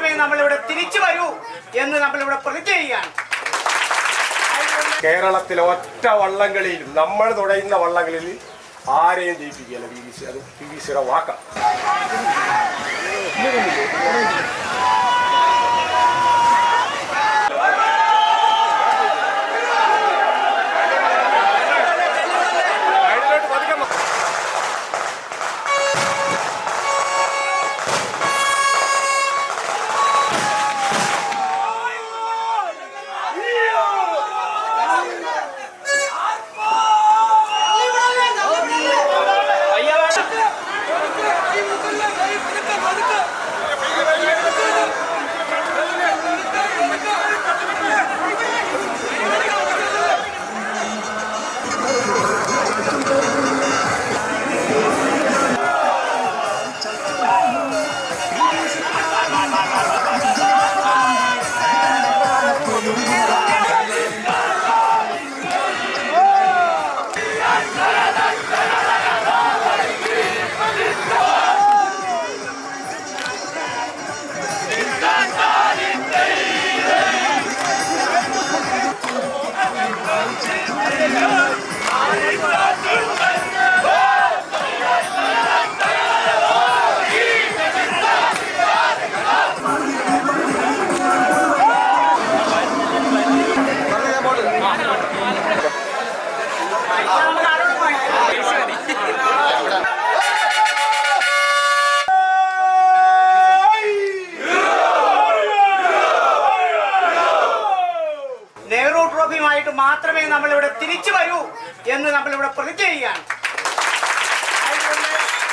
മാത്രമേ നമ്മളിവിടെ തിരിച്ചു വരൂ എന്ന് നമ്മളിവിടെ പ്രതിജ്ഞ ചെയ്യുകയാണ്. കേരളത്തിലെ ഒറ്റ വള്ളംകളിയിലും നമ്മൾ തുടയുന്ന വള്ളങ്ങളിൽ ആരെയും ജയിപ്പിക്കുകയല്ല PVC. അത് PVCയുടെ വാക്കാണ്. നെഹ്റു ട്രോഫിയുമായിട്ട് മാത്രമേ നമ്മളിവിടെ തിരിച്ചു വരൂ എന്ന് നമ്മളിവിടെ പ്രതിജ്ഞ ചെയ്യുകയാണ്.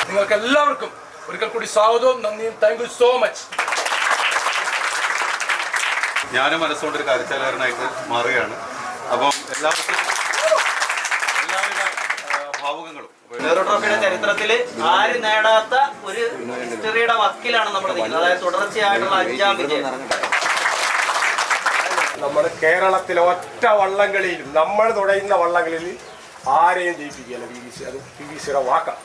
നിങ്ങൾക്ക് എല്ലാവർക്കും ഒരിക്കൽ കൂടി സ്വാഗതവും നന്ദിയും. Thank you so much. ഞാനും മനസ്സുകൊണ്ടൊരു കാര്യച്ചാലകരനായിട്ട് മാറുകയാണ്. അപ്പം എല്ലാവർക്കും എല്ലാവിധ ഭാവുകങ്ങളും. നെഹ്റു ട്രോഫിയുടെ ചരിത്രത്തിൽ ആരും നേടാത്ത ഒരു ഹിസ്റ്ററിയുടെ വക്കിലാണ് നമ്മൾ നിൽക്കുന്നത്. അതായത് തുടർച്ചയായിട്ടുള്ള 5ാം വിജയം. നമ്മൾ കേരളത്തിലെ ഒറ്റ വള്ളംകളിയിലും നമ്മൾ തുടയുന്ന വള്ളങ്ങളിൽ ആരെയും ജയിപ്പിക്കുകയല്ല PVC. അത് PVCയുടെ വാക്കാണ്.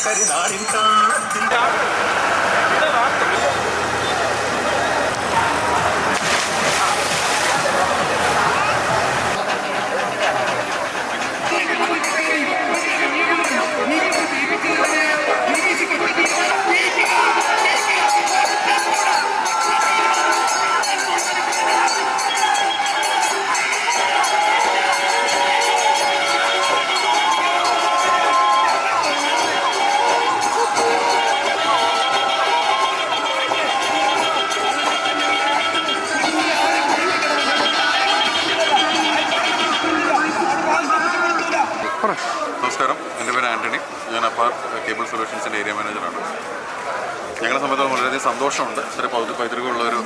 കരുനാടിൻ കാത്തിൻ്റെ നമസ്കാരം, എൻ്റെ പേര് ആൻ്റണി. ഞാൻ അപ്പാർ കേബിൾ സൊല്യൂഷൻസിൻ്റെ ഏരിയ മാനേജറാണ്. ഞങ്ങളെ സംബന്ധിച്ച് വളരെയധികം സന്തോഷമുണ്ട്. ഇത്ര പൈതൃകമുള്ള ഒരു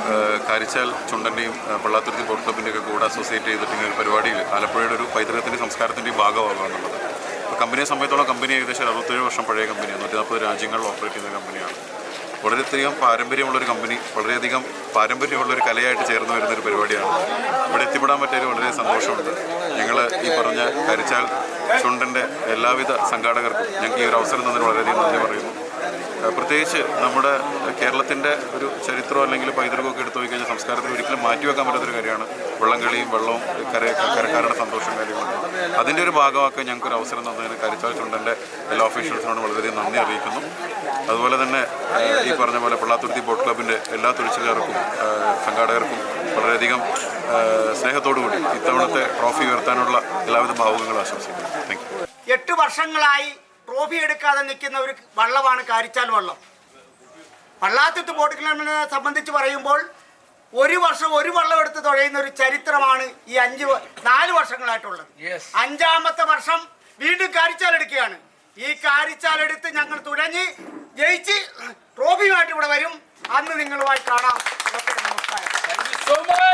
കാരിച്ചാൽ ചുണ്ടൻ്റെയും പള്ളാത്തുരുത്തി ബോട്ട് ക്ലബിൻ്റെയൊക്കെ കൂടെ അസോസിയേറ്റ് ചെയ്തിട്ടുള്ള ഒരു പരിപാടിയിൽ ആലപ്പുഴയുടെ ഒരു പൈതൃകത്തിൻ്റെയും സംസ്കാരത്തിൻ്റെയും ഭാഗമാകുക എന്നുള്ളത്. അപ്പോൾ കമ്പനിയെ സംബന്ധിച്ചോളം കമ്പനി ഏകദേശം 67 വർഷം പഴയ കമ്പനിയാണ്. 140 രാജ്യങ്ങളിൽ ഓപ്പറേറ്റ് ചെയ്യുന്ന കമ്പനിയാണ്. വളരെയധികം പാരമ്പര്യമുള്ളൊരു കമ്പനി, വളരെയധികം പാരമ്പര്യമുള്ളൊരു കലയായിട്ട് ചേർന്ന് വരുന്നൊരു പരിപാടിയാണ്. ഇവിടെ എത്തിപ്പെടാൻ പറ്റിയതിൽ വളരെ സന്തോഷമുണ്ട്. ഞങ്ങൾ ഈ പറഞ്ഞ കാരിച്ചാൽ ചുണ്ടൻ്റെ എല്ലാവിധ സംഘാടകർക്കും ഞങ്ങൾക്ക് ഈ ഒരു അവസരം തന്നതിന് വളരെയധികം നന്ദി പറയുന്നു. പ്രത്യേകിച്ച് നമ്മുടെ കേരളത്തിൻ്റെ ഒരു ചരിത്രം അല്ലെങ്കിൽ പൈതൃകമൊക്കെ എടുത്തു പോയി കഴിഞ്ഞാൽ സംസ്കാരത്തിൽ ഒരിക്കലും മാറ്റിവെക്കാൻ പറ്റാത്തൊരു കാര്യമാണ് വെള്ളംകളിയും വെള്ളവും കരക്കാരുടെ സന്തോഷം കാര്യങ്ങളൊക്കെ. അതിൻ്റെ ഒരു ഭാഗമാക്കാൻ ഞങ്ങൾക്കൊരു അവസരം തന്നതിന് കാരിച്ചാൽ ചുണ്ടൻ്റെ എല്ലാ ഓഫീഷ്യൽസിനോടും വളരെയധികം നന്ദി അറിയിക്കുന്നു. അതുപോലെ തന്നെ ഈ പറഞ്ഞ പോലെ പള്ളാത്തുരുത്തി ബോട്ട് ക്ലബിൻ്റെ എല്ലാ തൊഴിലാളികൾക്കും സംഘാടകർക്കും വളരെയധികം സ്നേഹത്തോടുകൂടി ഇത്തവണത്തെ ട്രോഫി ഉയർത്താനുള്ള എല്ലാവിധ ഭാവുകങ്ങളും ആശംസിക്കുന്നു. Thank you. 8 വർഷങ്ങളായി ട്രോഫി എടുക്കാതെ നിൽക്കുന്ന ഒരു വള്ളമാണ് കാരിച്ചാൽ വള്ളം. പള്ളാത്തുരുത്തി ബോട്ട് ക്ലബിനെ സംബന്ധിച്ച് പറയുമ്പോൾ ഒരു വർഷം ഒരു വള്ളം എടുത്ത് തുഴയുന്ന ഒരു ചരിത്രമാണ് ഈ 4 വർഷങ്ങളായിട്ടുള്ളത്. 5ാമത്തെ വർഷം വീണ്ടും കാരിച്ചാൽ എടുക്കുകയാണ്. ഈ കാരിച്ചാൽ എടുത്ത് ഞങ്ങൾ തുഴഞ്ഞ് ജയിച്ച് ട്രോഫിയുമായിട്ട് ഇവിടെ വരും. അന്ന് നിങ്ങളുമായി കാണാം. നമസ്കാരം.